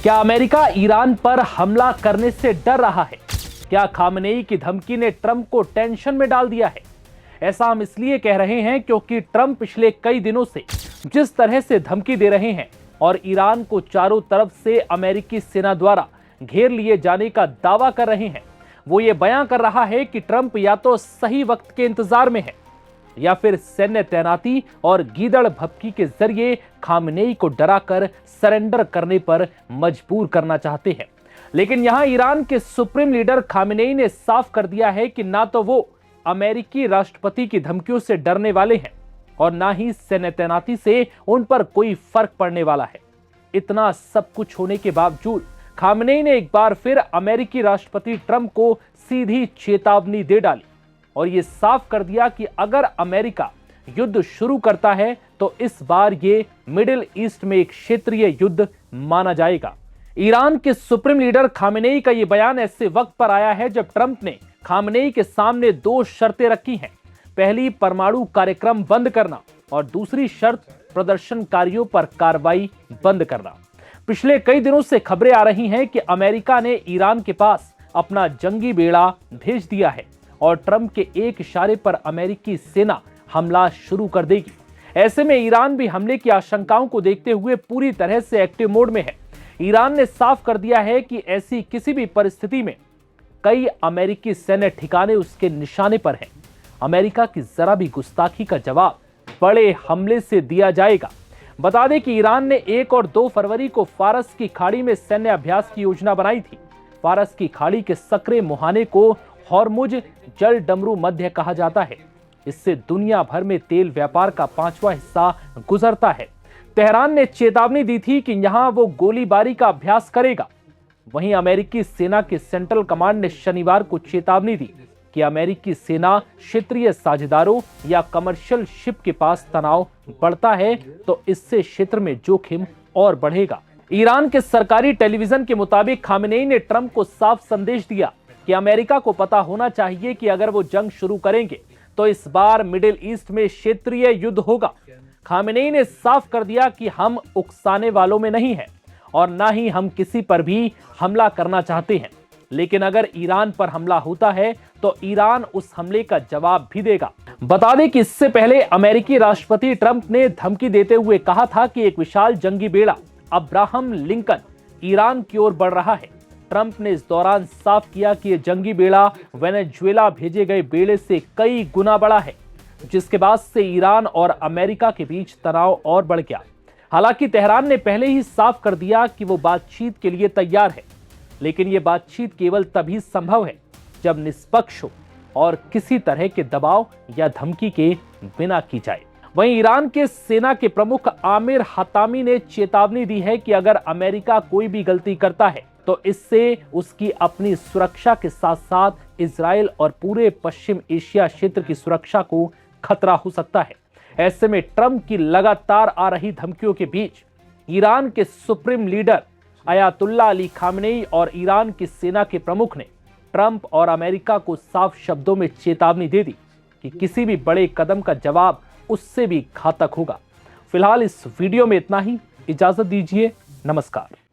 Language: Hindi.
क्या अमेरिका ईरान पर हमला करने से डर रहा है? क्या खामनेई की धमकी ने ट्रंप को टेंशन में डाल दिया है? ऐसा हम इसलिए कह रहे हैं क्योंकि ट्रंप पिछले कई दिनों से जिस तरह से धमकी दे रहे हैं और ईरान को चारों तरफ से अमेरिकी सेना द्वारा घेर लिए जाने का दावा कर रहे हैं, वो ये बयां कर रहा है कि ट्रंप या तो सही वक्त के इंतजार में है या फिर सैन्य तैनाती और गीदड़ भभकी के जरिए खामनेई को डराकर सरेंडर करने पर मजबूर करना चाहते हैं। लेकिन यहां ईरान के सुप्रीम लीडर खामनेई ने साफ कर दिया है कि ना तो वो अमेरिकी राष्ट्रपति की धमकियों से डरने वाले हैं और ना ही सैन्य तैनाती से उन पर कोई फर्क पड़ने वाला है। इतना सब कुछ होने के बावजूद खामनेई ने एक बार फिर अमेरिकी राष्ट्रपति ट्रंप को सीधी चेतावनी दे डाली और यह साफ कर दिया कि अगर अमेरिका युद्ध शुरू करता है तो इस बार ये मिडिल ईस्ट में एक क्षेत्रीय युद्ध माना जाएगा। ईरान के सुप्रीम लीडर खामनेई का यह बयान ऐसे वक्त पर आया है जब ट्रंप ने खामनेई के सामने दो शर्तें रखी हैं। पहली, परमाणु कार्यक्रम बंद करना और दूसरी शर्त, प्रदर्शनकारियों पर कार्रवाई बंद करना। पिछले कई दिनों से खबरें आ रही हैं कि अमेरिका ने ईरान के पास अपना जंगी बेड़ा भेज दिया है और ट्रंप के एक इशारे पर अमेरिकी सेना हमला शुरू कर देगी। ऐसे में ईरान भी हमले की आशंकाओं को देखते हुए पूरी तरह से एक्टिव मोड में है। ईरान ने साफ कर दिया है कि ऐसी किसी भी परिस्थिति में कई अमेरिकी सैन्य ठिकाने उसके निशाने पर हैं। अमेरिका की जरा भी गुस्ताखी का जवाब बड़े हमले से दिया जाएगा। बता दें कि ईरान ने 1 और 2 फरवरी को फारस की खाड़ी में सैन्य अभ्यास की योजना बनाई थी। फारस की खाड़ी के सकरे मुहाने को हॉर्मुज जल डमरू मध्य कहा जाता है। इससे दुनिया भर में तेल व्यापार का 5वां हिस्सा गुजरता है। तेहरान ने चेतावनी दी थी कि यहां वो गोलीबारी का अभ्यास करेगा। वहीं अमेरिकी सेना के सेंट्रल कमांड ने शनिवार को चेतावनी दी कि अमेरिकी सेना क्षेत्रीय साझेदारों या कमर्शियल शिप के पास तनाव बढ़ता है तो इससे क्षेत्र में जोखिम और बढ़ेगा। ईरान के सरकारी टेलीविजन के मुताबिक खामनेई ने ट्रंप को साफ संदेश दिया कि अमेरिका को पता होना चाहिए कि अगर वो जंग शुरू करेंगे तो इस बार मिडिल ईस्ट में क्षेत्रीय युद्ध होगा। खामनेई ने साफ कर दिया कि हम उकसाने वालों में नहीं हैं और ना ही हम किसी पर भी हमला करना चाहते हैं, लेकिन अगर ईरान पर हमला होता है तो ईरान उस हमले का जवाब भी देगा। बता दें कि इससे पहले अमेरिकी राष्ट्रपति ट्रंप ने धमकी देते हुए कहा था कि एक विशाल जंगी बेड़ा अब्राहम लिंकन ईरान की ओर बढ़ रहा है। ट्रंप ने इस दौरान साफ किया कि यह जंगी बेड़ा वेनेजुएला भेजे गए बेड़े से कई गुना बड़ा है, जिसके बाद से ईरान और अमेरिका के बीच तनाव और बढ़ गया। हालांकि तेहरान ने पहले ही साफ कर दिया कि वो बातचीत के लिए तैयार है, लेकिन यह बातचीत केवल तभी संभव है जब निष्पक्ष हो और किसी तरह के दबाव या धमकी के बिना की जाए। वहीं ईरान के सेना के प्रमुख आमिर हतामी ने चेतावनी दी है कि अगर अमेरिका कोई भी गलती करता है तो इससे उसकी अपनी सुरक्षा के साथ साथ इजराइल और पूरे पश्चिम एशिया क्षेत्र की सुरक्षा को खतरा हो सकता है। ऐसे में ट्रंप की लगातार आ रही धमकियों के बीच ईरान के supreme leader Ayatollah Ali Khamenei और ईरान की सेना के प्रमुख ने ट्रंप और अमेरिका को साफ शब्दों में चेतावनी दे दी कि किसी भी बड़े कदम का जवाब उससे भी घातक होगा। फिलहाल इस वीडियो में इतना ही। इजाजत दीजिए। नमस्कार।